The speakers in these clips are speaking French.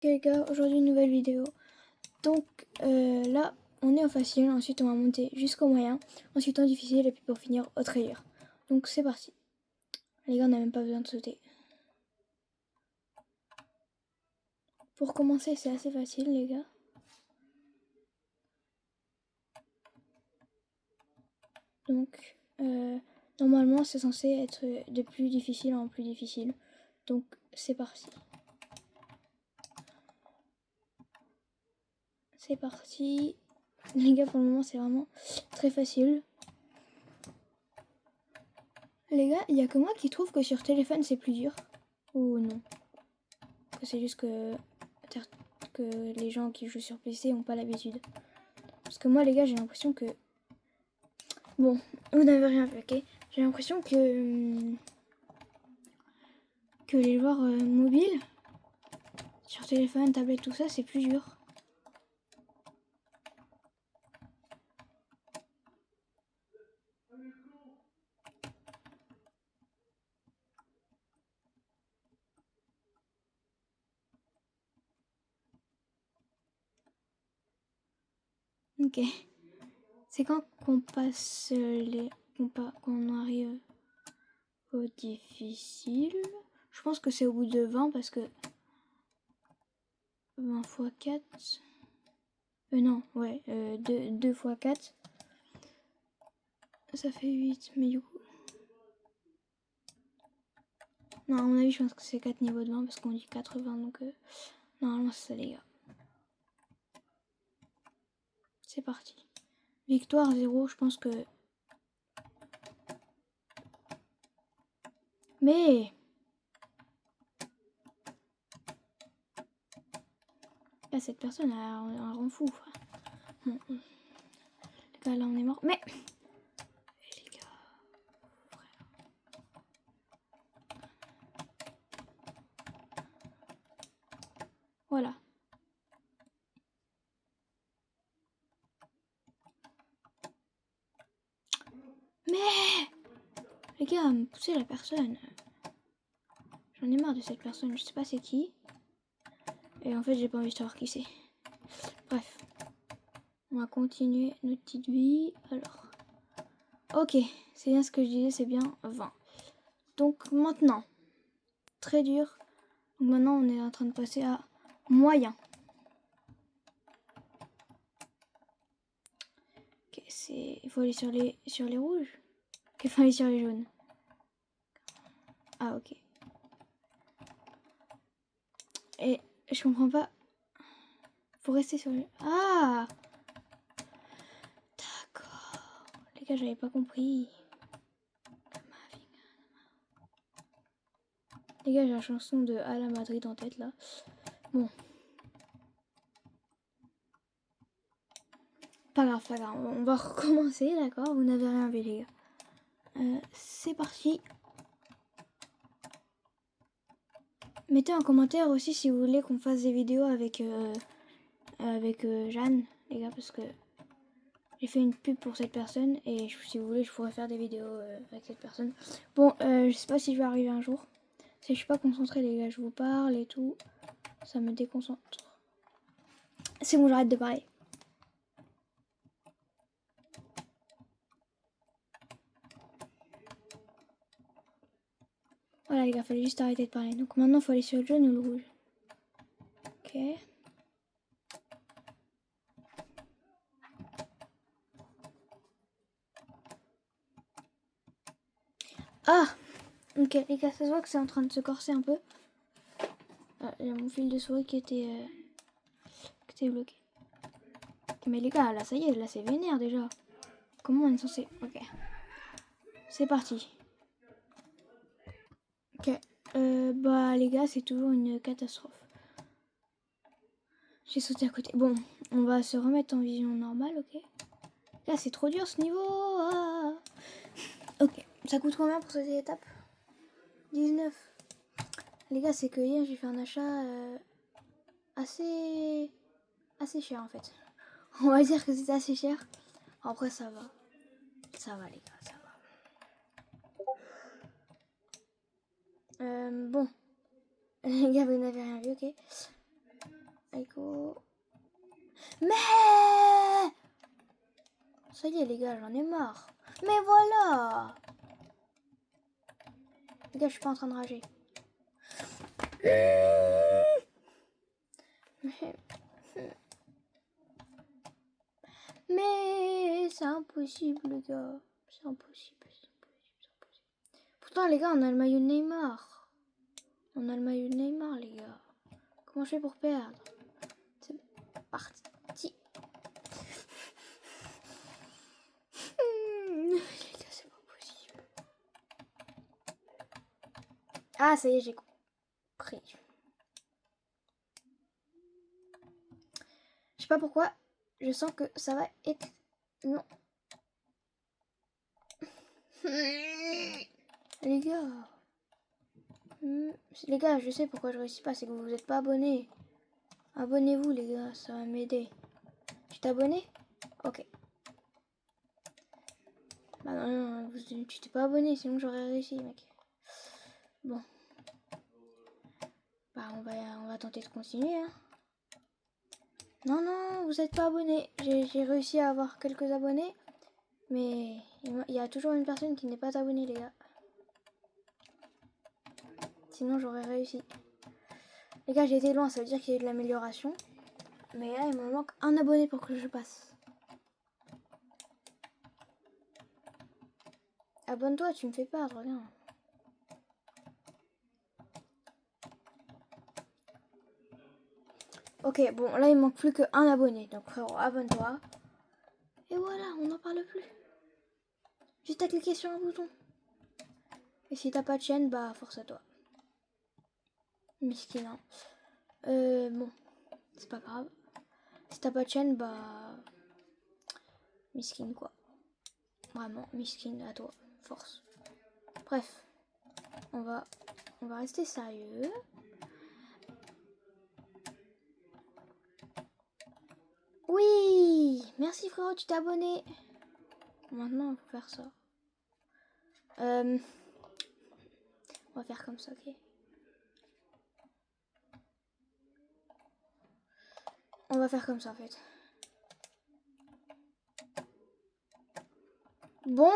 Ok les gars, aujourd'hui une nouvelle vidéo. Donc là on est en facile, ensuite on va monter jusqu'au moyen, ensuite en difficile et puis pour finir au trahir. Donc c'est parti. Les gars, on n'a même pas besoin de sauter. Pour commencer c'est assez facile les gars. Donc normalement c'est censé être de plus difficile en plus difficile. Donc c'est parti. C'est parti. Les gars, pour le moment c'est vraiment très facile. Les gars, il y a que moi qui trouve que sur téléphone c'est plus dur. Ou non? Que c'est juste que les gens qui jouent sur PC n'ont pas l'habitude. Parce que moi les gars, j'ai l'impression que... Bon, vous n'avez rien vu, ok? J'ai l'impression que les joueurs mobiles, sur téléphone, tablette, tout ça, c'est plus dur. Ok. C'est quand qu'on passe les... qu'on arrive au difficile. Je pense que c'est au bout de 20 parce que 20 x 4... non, ouais, 2 x 4. Ça fait 8, mais du coup... Non, à mon avis, je pense que c'est 4 niveaux de 20 parce qu'on dit 80, donc normalement c'est ça les gars. C'est parti. Victoire 0, je pense que... Mais... Là, cette personne a un rend fou. Bon. Les gars, là, on est mort. Mais... Les gars... Voilà. Mais... Les gars, me poussez la personne. J'en ai marre de cette personne. Je sais pas c'est qui. Et en fait, j'ai pas envie de savoir qui c'est. Bref. On va continuer notre petite vie. Alors... Ok. C'est bien ce que je disais, c'est bien 20. Donc maintenant... Très dur. Donc maintenant, on est en train de passer à moyen. Ok, c'est... Il faut aller sur les rouges. Ok, il faut aller sur les jaunes. Ah, ok. Et je comprends pas. Faut rester sur les... Ah! D'accord. Les gars, j'avais pas compris. Les gars, j'ai la chanson de À la Madrid en tête, là. Bon. Pas grave, pas grave. On va recommencer, d'accord? Vous n'avez rien vu, les gars. C'est parti. Mettez en commentaire aussi si vous voulez qu'on fasse des vidéos avec Jeanne, les gars, parce que j'ai fait une pub pour cette personne et si vous voulez, je pourrais faire des vidéos avec cette personne. Bon, je sais pas si je vais arriver un jour. Si je suis pas concentrée, les gars, je vous parle et tout. Ça me déconcentre. C'est bon, j'arrête de parler. Voilà, les gars, fallait juste arrêter de parler. Donc maintenant, il faut aller sur le jaune ou le rouge. Ok. Ah! Ok, les gars, ça se voit que c'est en train de se corser un peu. Ah, il y a mon fil de souris qui était bloqué. Mais les gars, là, ça y est, là, c'est vénère déjà. Comment on est censé... Ok. C'est parti. Ok. Bah, les gars, c'est toujours une catastrophe. J'ai sauté à côté. Bon, on va se remettre en vision normale, ok? Là, c'est trop dur ce niveau. Ah. Ok. Ça coûte combien pour cette étape? 19. Les gars, c'est que hier, j'ai fait un achat assez cher, en fait. On va dire que c'était assez cher. Après, ça va. Ça va, les gars, ça va. Bon. Les gars, vous n'avez rien vu, ok? Aïko. Mais ça y est les gars, j'en ai marre. Mais voilà. Les gars, je suis pas en train de rager. Mais c'est impossible les gars. C'est impossible. Pourtant les gars, on a le maillot de Neymar. On a le maillot de Neymar les gars. Comment je fais pour perdre? C'est parti. Les gars, c'est pas possible. Ah, ça y est, j'ai compris. Je sais pas pourquoi. Je sens que ça va être... Non. Les gars. Les gars, je sais pourquoi je réussis pas. C'est que vous êtes pas abonnés. Abonnez-vous les gars, ça va m'aider. Tu t'es abonné? Ok. Bah non, tu t'es pas abonné, sinon j'aurais réussi mec. Bon. Bah on va tenter de continuer hein. Non, vous êtes pas abonné. J'ai réussi à avoir quelques abonnés. Mais il y a toujours une personne qui n'est pas abonnée les gars. Sinon j'aurais réussi. Les gars, j'ai été loin, ça veut dire qu'il y a eu de l'amélioration. Mais là, il me manque un abonné pour que je passe. Abonne-toi, tu me fais perdre, viens. Ok, bon, là, il me manque plus qu'un abonné. Donc, frérot, abonne-toi. Et voilà, on n'en parle plus. Juste à cliquer sur un bouton. Et si t'as pas de chaîne, bah, force à toi. Miskin, hein. Bon, c'est pas grave. Si t'as pas de chaîne, bah... Miskin, quoi. Vraiment, miskin à toi. Force. Bref. On va rester sérieux. Oui! Merci frérot, tu t'es abonné. Maintenant, il faut faire ça. On va faire comme ça, ok? On va faire comme ça, en fait. Bon.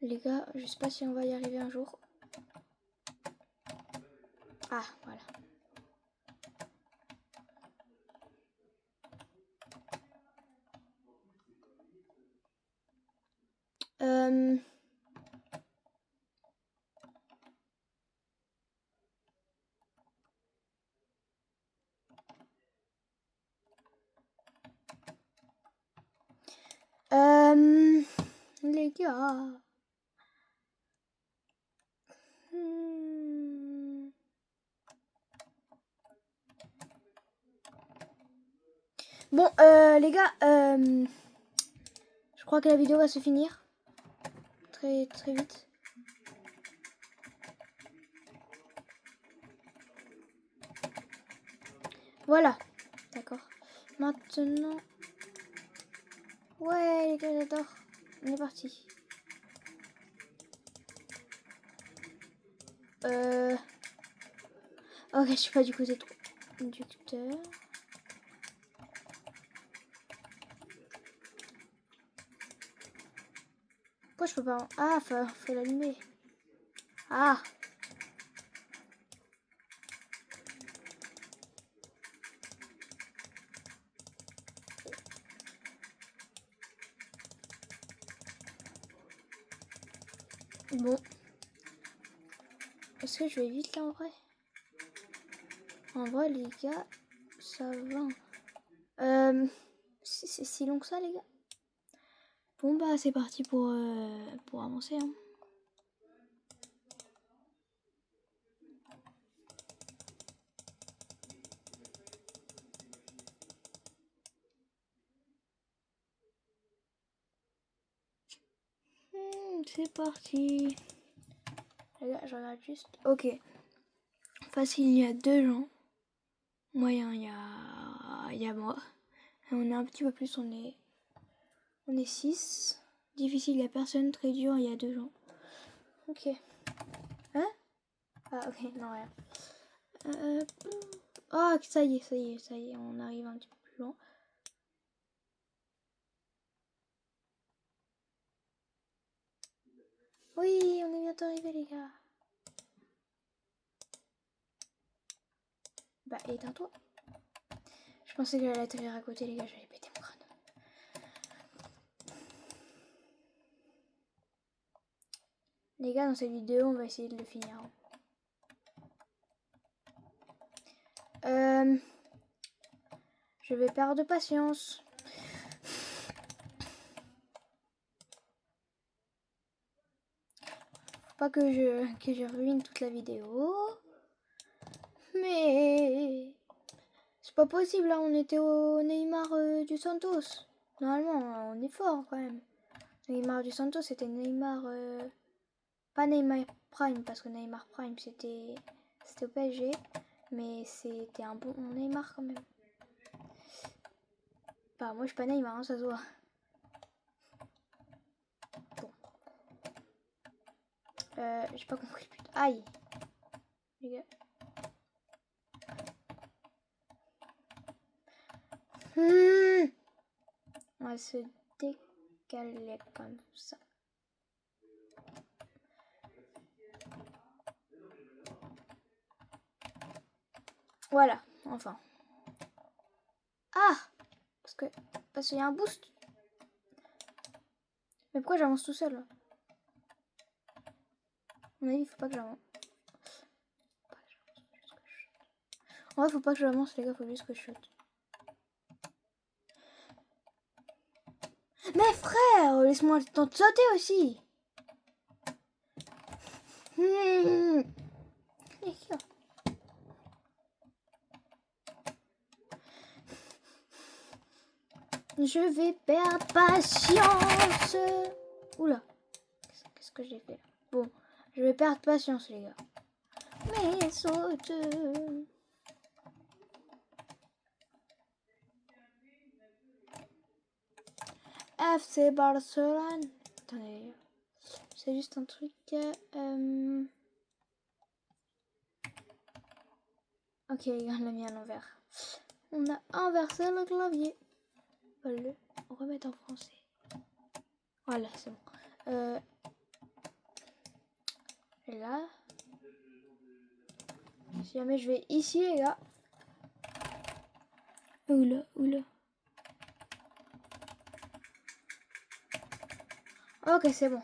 Les gars, je sais pas si on va y arriver un jour. Ah, voilà. Les gars. Bon, les gars, je crois que la vidéo va se finir très vite. Voilà, d'accord. Maintenant, ouais, les gars, j'adore. On est parti. Ok, je suis pas du côté de conducteur. Pourquoi je peux pas... Ah, faut l'allumer. Ah. Bon. Est-ce que je vais vite là en vrai? En vrai les gars, ça va. C'est si long que ça les gars? Bon bah c'est parti pour avancer hein. C'est parti. Les gars, je regarde juste. Ok. Facile, il y a 2 gens. Moyen, il y a moi. Et on est un petit peu plus, on est 6. Difficile, il y a personne. Très dur, il y a 2 gens. Ok. Hein? Ah ok, non rien. Ah, ça y est, on arrive un petit peu plus loin. Oui, on est bientôt arrivé, les gars. Bah, éteins-toi. Je pensais que j'allais atterrir à côté, les gars, j'allais péter mon crâne. Les gars, dans cette vidéo, on va essayer de le finir. Je vais perdre de patience. Faut pas que je ruine toute la vidéo. Mais c'est pas possible, là, on était au Neymar du Santos. Normalement, on est fort quand même. Neymar du Santos, c'était Neymar... pas Neymar Prime, parce que Neymar Prime, c'était au PSG. Mais c'était un bon Neymar quand même. Bah, moi, je suis pas Neymar, hein, ça se voit. Bon. J'ai pas compris, putain. Aïe. Les gars. On va se décaler comme ça. Voilà, enfin. Ah, parce qu'il y a un boost. Mais pourquoi j'avance tout seul là? À mon avis, il faut pas que j'avance. En vrai, faut pas que j'avance, les gars, faut juste que je shoote. Mais frère, laisse-moi le temps de sauter aussi. Les gars. Je vais perdre patience. Oula. Qu'est-ce que j'ai fait là? Bon, je vais perdre patience, les gars. Mais saute. FC Barcelone. Attendez. C'est juste un truc. Ok, les gars, on l'a mis à l'envers. On a inversé le clavier. On va le remettre en français. Voilà, c'est bon. Et là. Si jamais je vais ici, les gars. Oula, oula. Ok, c'est bon.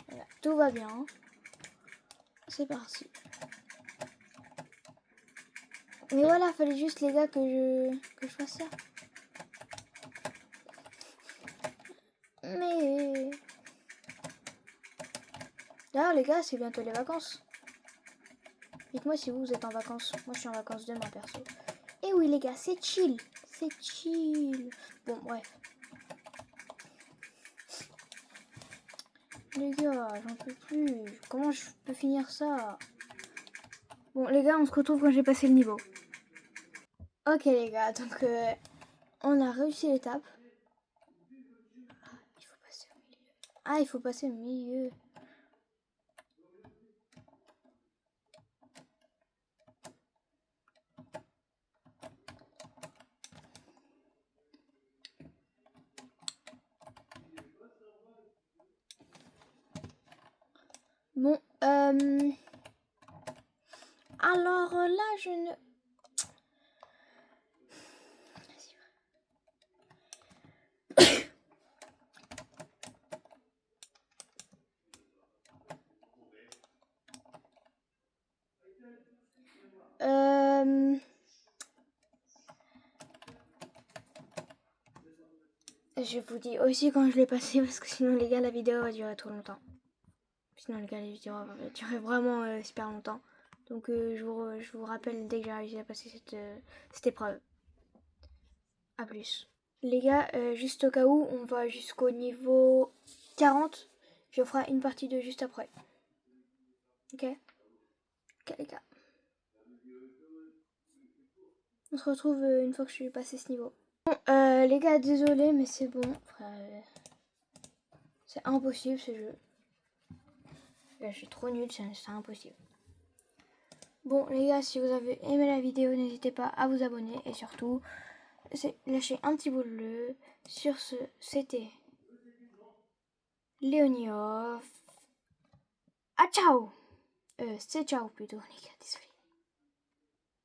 Voilà, tout va bien. C'est parti. Mais voilà, fallait juste, les gars, que je fasse ça. Mais... D'ailleurs, les gars, c'est bientôt les vacances. Dites-moi si vous êtes en vacances. Moi, je suis en vacances demain, perso. Et oui, les gars, c'est chill. C'est chill. Bon, bref. Les gars, j'en peux plus. Comment je peux finir ça? Bon, les gars, on se retrouve quand j'ai passé le niveau. Ok, les gars, donc on a réussi l'étape. Ah, il faut passer au milieu. Ah, il faut passer au milieu. Bon, alors là, je ne... Je vous dis aussi quand je l'ai passé parce que sinon les gars la vidéo va durer trop longtemps. Sinon les gars la vidéo va durer vraiment super longtemps. Donc je vous rappelle dès que j'ai réussi à passer cette épreuve. A plus. Les gars, juste au cas où, on va jusqu'au niveau 40. Puis on fera une partie de juste après. Ok? Ok les gars. On se retrouve une fois que je suis passé ce niveau. Bon, les gars, désolé, mais c'est bon. C'est impossible ce jeu. Là, je suis trop nulle, c'est impossible. Bon les gars, si vous avez aimé la vidéo, n'hésitez pas à vous abonner et surtout, lâchez un petit pouce bleu. Sur ce, c'était Léonie Off. Ah ciao. C'est ciao plutôt les gars, désolé.